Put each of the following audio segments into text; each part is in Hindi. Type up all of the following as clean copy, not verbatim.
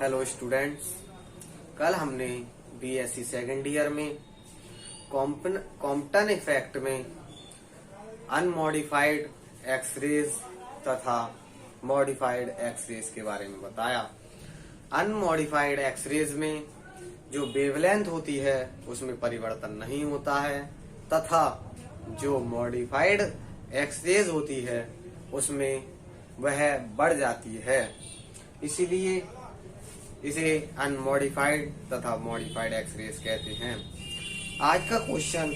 हेलो स्टूडेंट्स, कल हमने बीएससी सेकेंड ईयर में कॉम्पटन इफेक्ट में अनमॉडिफाइड एक्सरेज तथा मॉडिफाइड एक्सरेज के बारे में बताया। अनमॉडिफाइड एक्सरेज में जो वेवलेंथ होती है उसमें परिवर्तन नहीं होता है तथा जो मॉडिफाइड एक्सरेज होती है उसमें वह बढ़ जाती है, इसीलिए इसे अनमॉडिफाइड तथा मॉडिफाइड एक्सरेज कहते हैं। आज का क्वेश्चन,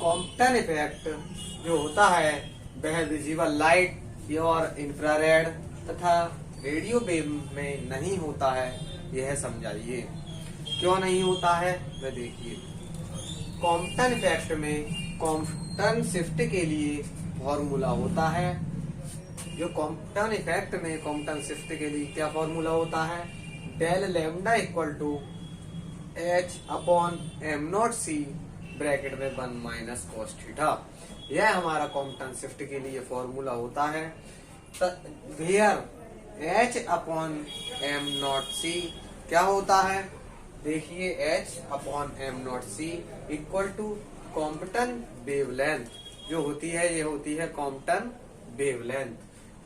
कॉम्पटन इफेक्ट जो होता है वह विजिबल लाइट और इंफ्रारेड तथा रेडियो वेव में नहीं होता है, यह समझाइए। क्यों नहीं होता है वह देखिए। कॉम्पटन इफेक्ट में कॉम्पटन शिफ्ट के लिए फॉर्मूला होता है। जो कॉम्पटन इफेक्ट में कॉम्पटन शिफ्ट के लिए क्या फॉर्मूला होता है? Del lambda equal to h upon am not c bracket में 1 माइनस कॉस थीटा। यह हमारा कॉम्पटन शिफ्ट के लिए फॉर्मूला होता है। Where H upon am not C क्या होता है? देखिए, H upon am not C equal to Compton wavelength जो होती है, ये होती है कॉम्पटन वेवलेंथ,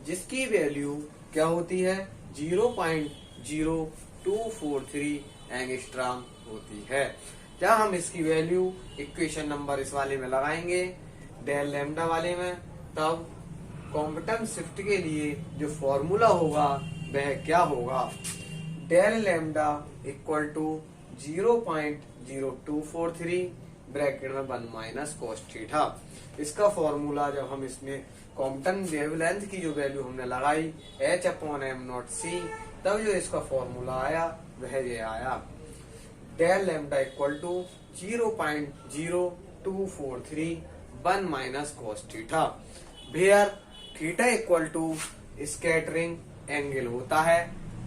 जिसकी वैल्यू क्या होती है? 0.0243 एंगस्ट्रॉम होती है। जब हम इसकी वैल्यू इक्वेशन नंबर इस वाले में लगाएंगे, डेल लैम्डा वाले में, तब कॉम्पटन शिफ्ट के लिए जो फॉर्मूला होगा वह क्या होगा? Del lambda equal to 0.0243 bracket में 1 माइनस कॉस थीटा। इसका फॉर्मूला जब हम इसमें कॉम्पटन वेवलेंथ की जो वैल्यू हमने लगाई h upon am not c, तब जो इसका फॉर्मूला आया वह ये आया, del lambda equal to 0.0243 1 minus cos theta. Where theta equal to scattering angle होता है।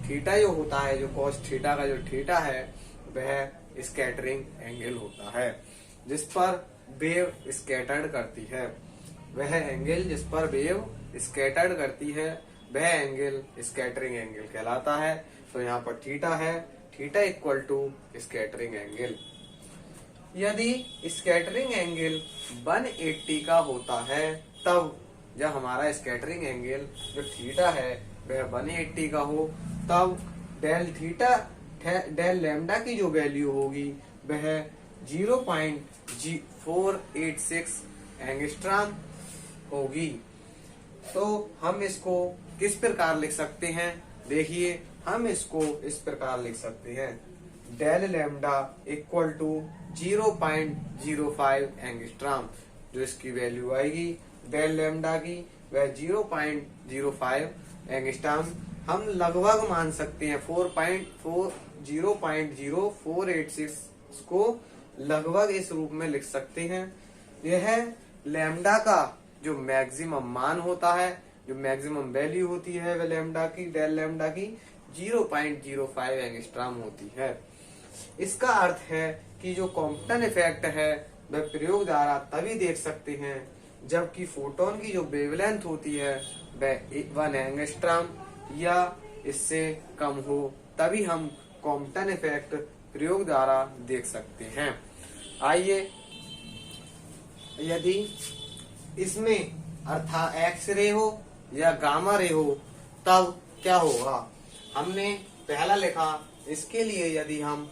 थीटा जो होता है, जो कॉस थीटा का जो थीटा है वह स्कैटरिंग एंगल होता है, जिस पर वेव स्कैटर्ड करती है। वह एंगल जिस पर वेव स्कैटर्ड करती है वह एंगल स्कैटरिंग एंगल कहलाता है। तो यहाँ पर थीटा है, theta equal to scattering angle. यदि स्कैटरिंग एंगल 180 का होता है, तब जब हमारा स्कैटरिंग एंगल जो थीटा है वह 180 का हो, तब डेल लैम्डा की जो वैल्यू होगी वह 0.486 एंगस्ट्रॉम होगी। तो हम इसको किस प्रकार लिख सकते हैं? देखिए, हम इसको इस प्रकार लिख सकते हैं, del lambda equal to 0.05 angstrom. जो इसकी वैल्यू आएगी डेल लैम्डा की वह 0.05 एंगस्ट्रॉम हम लगभग मान सकते हैं। 0.0486 को लगभग इस रूप में लिख सकते हैं। यह लैम्डा का जो मैक्सिमम मान होता है, जो मैक्सिमम वैल्यू होती है वह लैम्डा की, डेल लैम्डा की 0.05 एंगस्ट्रॉम होती है। इसका अर्थ है कि जो कॉम्पटन इफेक्ट है वह प्रयोग द्वारा तभी देख सकते हैं जबकि फोटोन की जो वेवलेंथ होती है वह 1 एंगस्ट्रॉम या इससे कम हो, तभी हम कॉम्पटन इफेक्ट प्रयोग द्वारा देख सकते हैं। आइए, यदि इसमें अर्थात एक्स रे हो या गामा रे हो तब क्या होगा? हमने पहला लिखा, इसके लिए यदि हम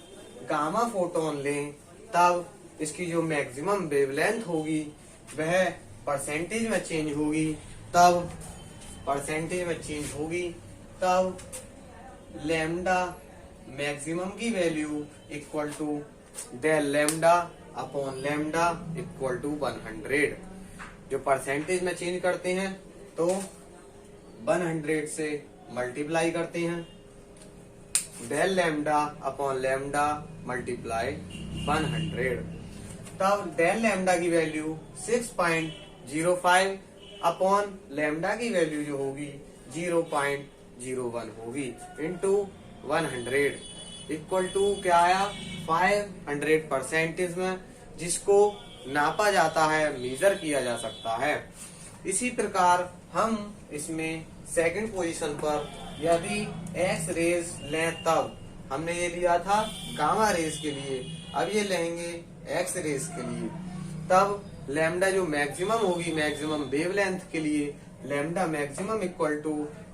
गामा फोटोन लें तब इसकी जो मैक्सिमम वेवलेंथ होगी वह परसेंटेज में चेंज होगी, तब लैम्डा मैक्सिमम की value equal to del lambda upon lambda equal to 100। जो परसेंटेज में चेंज करते हैं तो 100 से मल्टीप्लाई करते हैं, del lambda upon lambda multiply 100, तब डेल लैम्डा की वैल्यू 6.05 अपॉन लैम्डा की वैल्यू जो होगी 0.01 होगी इंटू 100 इक्वल टू क्या आया? 500 परसेंटेज में, जिसको नापा जाता है, मेजर किया जा सकता है। इसी प्रकार हम इसमें सेकंड पोजीशन पर यदि एक्स रेज लें, तब हमने ये लिया था गामा रेज के लिए, अब ये लेंगे एक्स रेज के लिए, तब लैम्डा जो मैक्सिमम होगी मैक्सिमम वेवलेंथ के लिए, lambda maximum equal to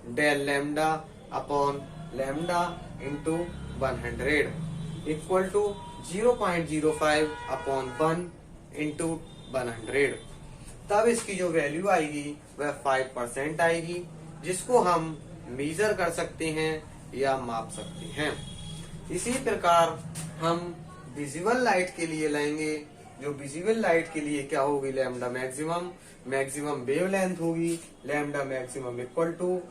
del lambda upon lambda into 100 equal to 0.05 upon 1 into 100। तब इसकी जो वैल्यू आएगी वह 5% आएगी, जिसको हम मेजर कर सकते हैं या माप सकते हैं। इसी प्रकार हम विजिबल लाइट के लिए लेंगे। जो विजिबल लाइट के लिए क्या होगी, लैम्डा मैक्सिमम वेवलेंथ होगी, lambda maximum equal to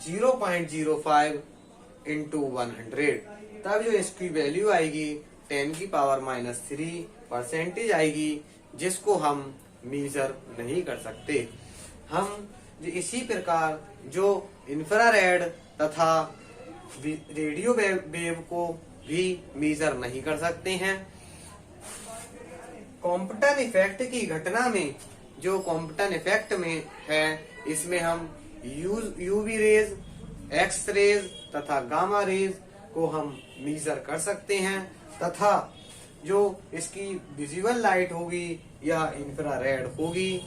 0.05 into 100। तब जो इसकी वैल्यू आएगी 10⁻³ आएगी, जिसको हम मेजर नहीं कर सकते। हम इसी प्रकार जो इंफ्रारेड तथा रेडियो वेव को भी मेजर नहीं कर सकते हैं। कॉम्पटन इफेक्ट की घटना में, जो कॉम्पटन इफेक्ट में है, इसमें हम यूवी रेज, एक्स रेज तथा गामा रेज को हम मेजर कर सकते हैं, तथा जो इसकी विजिबल लाइट होगी या इंफ्रारेड होगी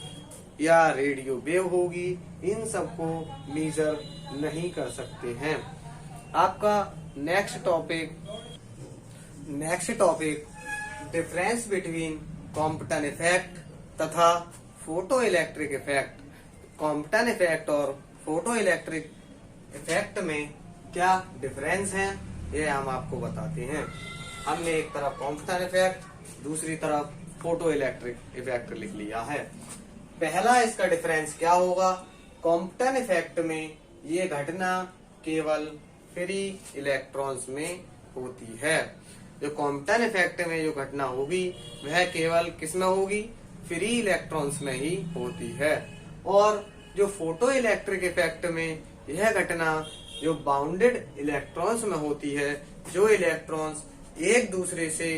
या रेडियो वेव होगी, इन सबको मेजर नहीं कर सकते हैं। आपका next topic difference between Compton effect तथा photo electric effect. Compton effect और फोटो इलेक्ट्रिक इफेक्ट में क्या डिफरेंस है, यह हम आपको बताते हैं। हमने एक तरफ कॉम्पटन इफेक्ट, दूसरी तरफ फोटो इलेक्ट्रिक इफेक्ट लिख लिया है। पहला इसका डिफरेंस क्या होगा, कॉम्पटन इफेक्ट में ये घटना केवल फ्री इलेक्ट्रॉन्स में होती है। जो कॉम्पटन इफेक्ट में जो घटना होगी वह केवल किसमें होगी, फ्री इलेक्ट्रॉन्स में ही होती है। और जो फोटो इलेक्ट्रिक इफेक्ट में यह घटना जो बाउंडेड इलेक्ट्रॉन्स में होती है, जो इलेक्ट्रॉन्स एक दूसरे से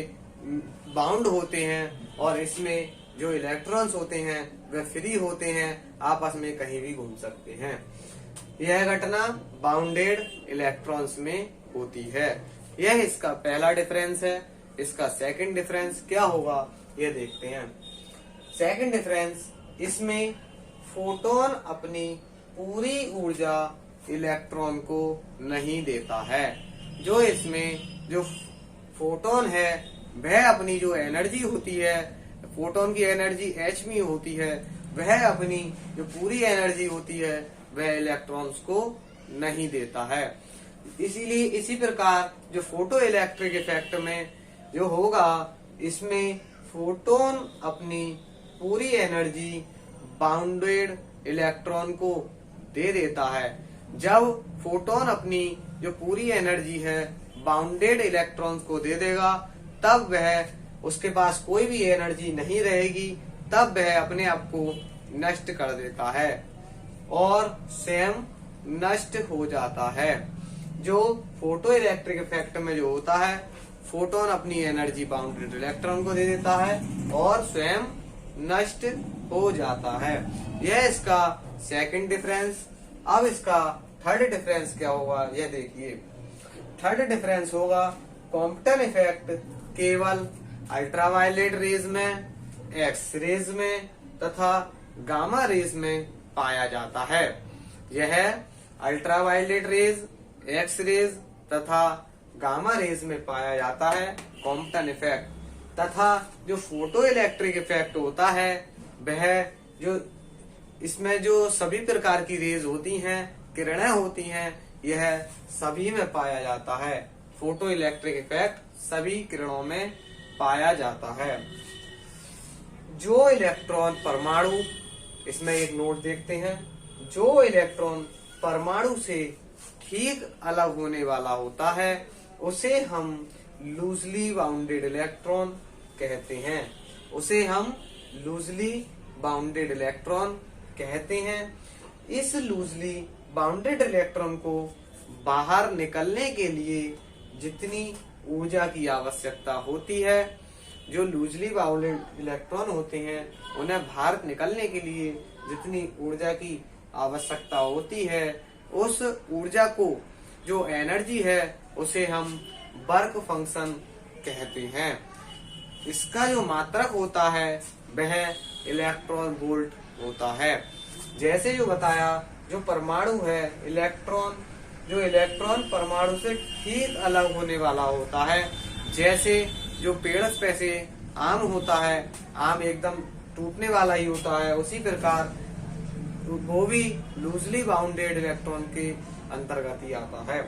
बाउंड होते हैं और इसमें जो इलेक्ट्रॉन्स होते हैं वह फ्री होते हैं, आपस में कहीं भी घूम सकते हैं। यह घटना बाउंडेड इलेक्ट्रॉन्स में होती है। यह इसका पहला डिफरेंस है। इसका सेकंड डिफरेंस क्या होगा, यह देखते हैं। सेकंड डिफरेंस, इसमें फोटोन अपनी पूरी ऊर्जा इलेक्ट्रॉन को नहीं देता है। जो इसमें जो फोटोन है वह अपनी जो एनर्जी होती है, फोटोन की एनर्जी h में होती है, वह अपनी जो पूरी एनर्जी होती है वह इलेक्ट्रॉन्स को नहीं देता है। इसीलिए इसी प्रकार जो फोटो इलेक्ट्रिक इफेक्ट में जो होगा, इसमें फोटोन अपनी पूरी एनर्जी बाउंडेड इलेक्ट्रॉन को दे देता है। जब फोटोन अपनी जो पूरी एनर्जी है बाउंडेड इलेक्ट्रॉन्स को दे देगा, तब वह उसके पास कोई भी एनर्जी नहीं रहेगी, तब वह अपने आप को नष्ट कर देता है और स्वयं नष्ट हो जाता है। जो फोटो इलेक्ट्रिक इफेक्ट में जो होता है, फोटोन अपनी एनर्जी बाउंडेड इलेक्ट्रॉन को दे देता है और स्वयं नष्ट हो जाता है। यह इसका सेकंड डिफरेंस। अब इसका थर्ड डिफरेंस क्या होगा, यह देखिए। थर्ड डिफरेंस होगा, कॉम्पटन इफेक्ट केवल अल्ट्रावायलेट रेज में, एक्स रेज में तथा गामा रेज में पाया जाता है। यह अल्ट्रावायलेट रेज, एक्स रेज तथा गामा रेज में पाया जाता है कॉम्पटन इफेक्ट। तथा जो फोटो इलेक्ट्रिक इफेक्ट होता है वह जो इसमें जो सभी प्रकार की रेज होती हैं, किरणें होती हैं, यह सभी में पाया जाता है। फोटो इलेक्ट्रिक इफेक्ट सभी किरणों में पाया जाता है। जो इलेक्ट्रॉन परमाणु, इसमें एक नोट देखते हैं, जो इलेक्ट्रॉन परमाणु से ठीक अलग होने वाला होता है उसे हम लूजली बाउंडेड इलेक्ट्रॉन कहते हैं। उसे हम लूजली बाउंडेड इलेक्ट्रॉन कहते हैं। इस लूजली बाउंडेड इलेक्ट्रॉन को बाहर निकलने के लिए जितनी ऊर्जा की आवश्यकता होती है, जो लूजली बाउंडेड इलेक्ट्रॉन होते हैं उन्हें बाहर निकलने के लिए जितनी ऊर्जा की आवश्यकता होती है, उस ऊर्जा को, जो एनर्जी है, उसे हम वर्क फंक्शन कहते हैं। इसका जो मात्रक होता है वह इलेक्ट्रॉन वोल्ट होता है। जैसे जो बताया, जो परमाणु है, जो इलेक्ट्रॉन परमाणु से ठीक अलग होने वाला होता है। जैसे जो पेड़ पे से आम होता है, आम एकदम टूटने वाला ही होता है, उसी प्रकार वो भी लूजली बाउंडेड इलेक्ट्रॉन के अंतर्गत ही आता है।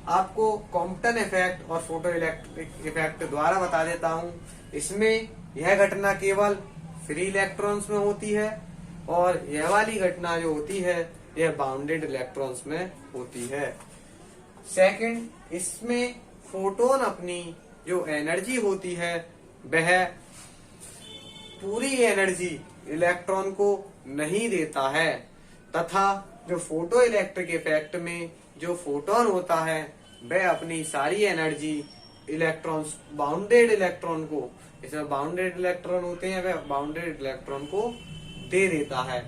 आपको कॉम्पटन इफेक्ट और फोटो इलेक्ट्रिक इफेक्ट द्वारा बता देता हूँ। इसमें यह घटना केवल फ्री इलेक्ट्रॉन्स में होती है और यह वाली घटना जो होती है यह बाउंडेड इलेक्ट्रॉन्स में होती है। सेकंड, इसमें फोटोन अपनी जो एनर्जी होती है वह पूरी एनर्जी इलेक्ट्रॉन को नहीं देता है, तथा जो फोटो इलेक्ट्रिक इफेक्ट में जो फोटोन होता है वह अपनी सारी एनर्जी इलेक्ट्रॉन्स, बाउंडेड इलेक्ट्रॉन को, इसमें बाउंडेड इलेक्ट्रॉन होते हैं, वह बाउंडेड इलेक्ट्रॉन को दे देता है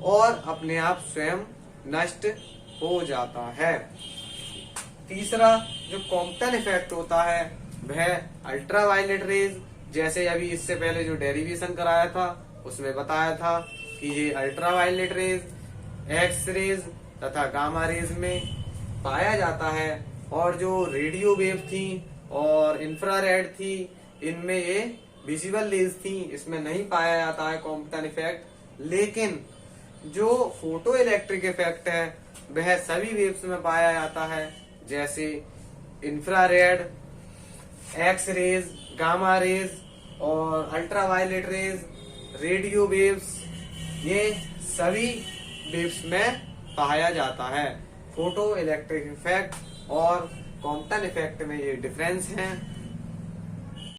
और अपने आप स्वयं नष्ट हो जाता है। तीसरा, जो कॉम्पटन इफेक्ट होता है वह अल्ट्रावायलेट रेज, जैसे अभी इससे पहले जो डेरिवेशन कराया था उसमें बताया था कि ये अल्ट्रावायलेट रेज, एक्स रेज तथा गामा रेज में पाया जाता है। और जो रेडियो वेव थी और इंफ्रारेड थी, इनमें ये विजिबल रेज थी, इसमें नहीं पाया जाता है कॉम्पटन इफेक्ट। लेकिन जो फोटो इलेक्ट्रिक इफेक्ट है वह सभी वेव्स में पाया जाता है, जैसे infrared, x rays, gamma rays और अल्ट्रावायलेट रेज, रेडियो वेव्स, ये सभी वेव्स में पाया जाता है। फोटो इलेक्ट्रिक इफेक्ट और कॉम्पटन इफेक्ट में ये डिफरेंस है।